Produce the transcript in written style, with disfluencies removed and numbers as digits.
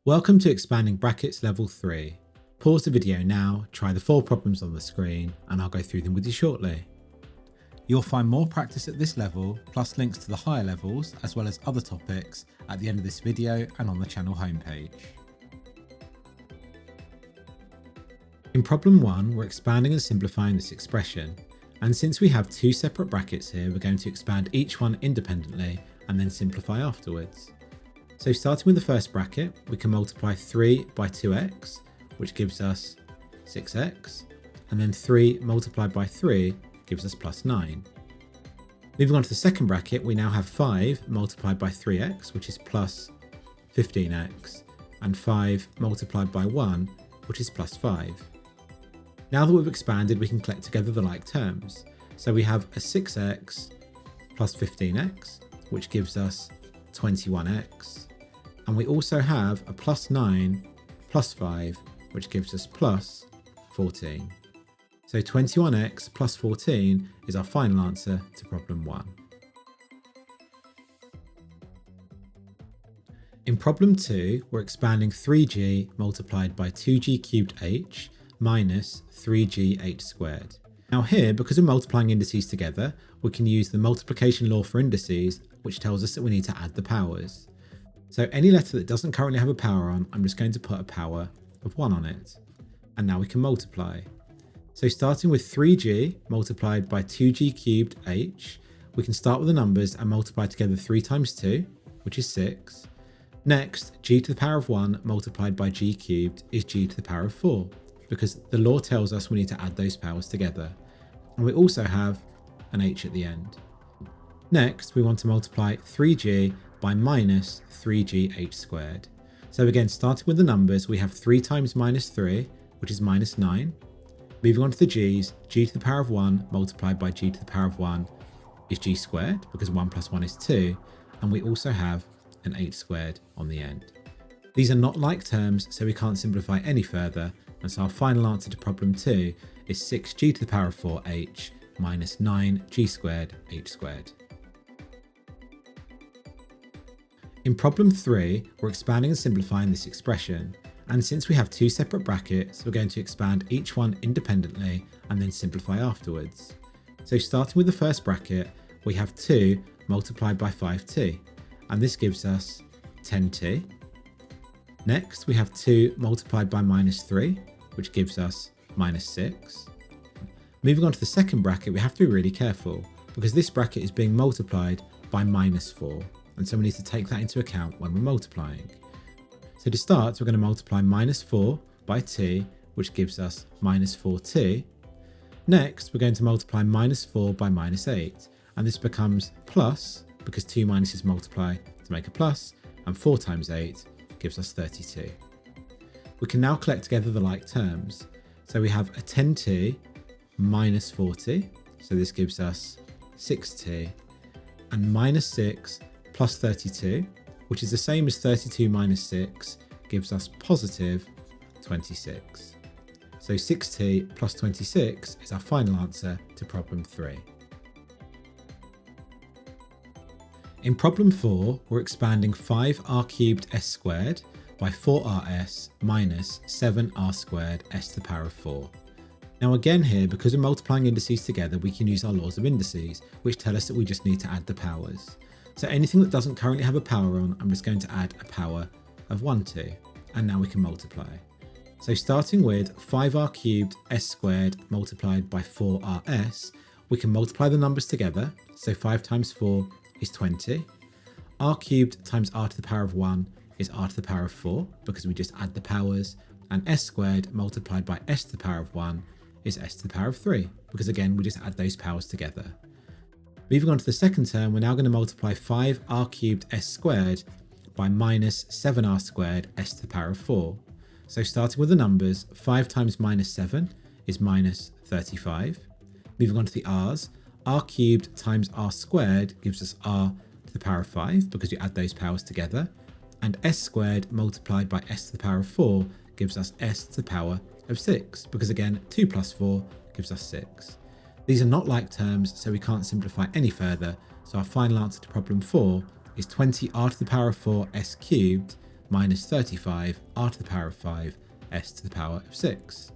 Welcome to Expanding Brackets Level 3. Pause the video now, try the 4 problems on the screen, and I'll go through them with you shortly. You'll find more practice at this level, plus links to the higher levels, as well as other topics, at the end of this video and on the channel homepage. In problem 1, we're expanding and simplifying this expression, and since we have 2 separate brackets here, we're going to expand each one independently and then simplify afterwards. So starting with the first bracket, we can multiply 3 by 2x, which gives us 6x, and then 3 multiplied by 3 gives us plus 9. Moving on to the second bracket, we now have 5 multiplied by 3x, which is plus 15x, and 5 multiplied by 1, which is plus 5. Now that we've expanded, we can collect together the like terms. So we have a 6x plus 15x, which gives us 21x. And we also have a plus 9 plus 5, which gives us plus 14. So 21x plus 14 is our final answer to problem 1. In problem 2, we're expanding 3g multiplied by 2g cubed h minus 3g h squared. Now here, because we're multiplying indices together, we can use the multiplication law for indices, which tells us that we need to add the powers. So any letter that doesn't currently have a power on, I'm just going to put a power of 1 on it. And now we can multiply. So starting with 3g multiplied by 2g cubed h, we can start with the numbers and multiply together 3 times 2, which is 6. Next, g to the power of 1 multiplied by g cubed is g to the power of 4, because the law tells us we need to add those powers together. And we also have an h at the end. Next, we want to multiply 3g by minus 3gh squared. So again, starting with the numbers, we have 3 times minus 3, which is minus 9. Moving on to the g's, g to the power of 1 multiplied by g to the power of 1 is g squared, because 1 plus 1 is 2, and we also have an h squared on the end. These are not like terms, so we can't simplify any further, and so our final answer to problem 2 is 6g to the power of 4h minus 9g squared h squared. In problem 3, we're expanding and simplifying this expression, and since we have 2 separate brackets, we're going to expand each one independently and then simplify afterwards. So starting with the first bracket, we have 2 multiplied by 5t, and this gives us 10t. Next, we have 2 multiplied by minus 3, which gives us minus 6. Moving on to the second bracket, we have to be really careful, because this bracket is being multiplied by minus 4. And so we need to take that into account when we're multiplying. So to start, we're going to multiply minus 4 by t, which gives us minus 4t. Next, we're going to multiply minus 4 by minus 8, and this becomes plus, because 2 minuses multiply to make a plus, and 4 times 8 gives us 32. We can now collect together the like terms. So we have a 10t minus 40, so this gives us 6t, and minus 6 plus 32, which is the same as 32 minus 6, gives us positive 26. So 6t plus 26 is our final answer to problem 3. In problem 4, we're expanding 5r cubed s squared by 4rs minus 7r squared s to the power of 4. Now again here, because we're multiplying indices together, we can use our laws of indices, which tell us that we just need to add the powers. So anything that doesn't currently have a power on, I'm just going to add a power of 1 to, and now we can multiply. So starting with 5r cubed s squared multiplied by 4rs, we can multiply the numbers together. So 5 times 4 is 20. R cubed times r to the power of 1 is r to the power of 4, because we just add the powers, and s squared multiplied by s to the power of 1 is s to the power of 3, because again, we just add those powers together. Moving on to the second term, we're now going to multiply 5r cubed s squared by minus 7r squared s to the power of 4. So starting with the numbers, 5 times minus 7 is minus 35. Moving on to the r's, r cubed times r squared gives us r to the power of 5, because we add those powers together. And s squared multiplied by s to the power of 4 gives us s to the power of 6, because again, 2 plus 4 gives us 6. These are not like terms, so we can't simplify any further, so our final answer to problem 4 is 20r to the power of 4 s cubed minus 35 r to the power of 5 s to the power of 6.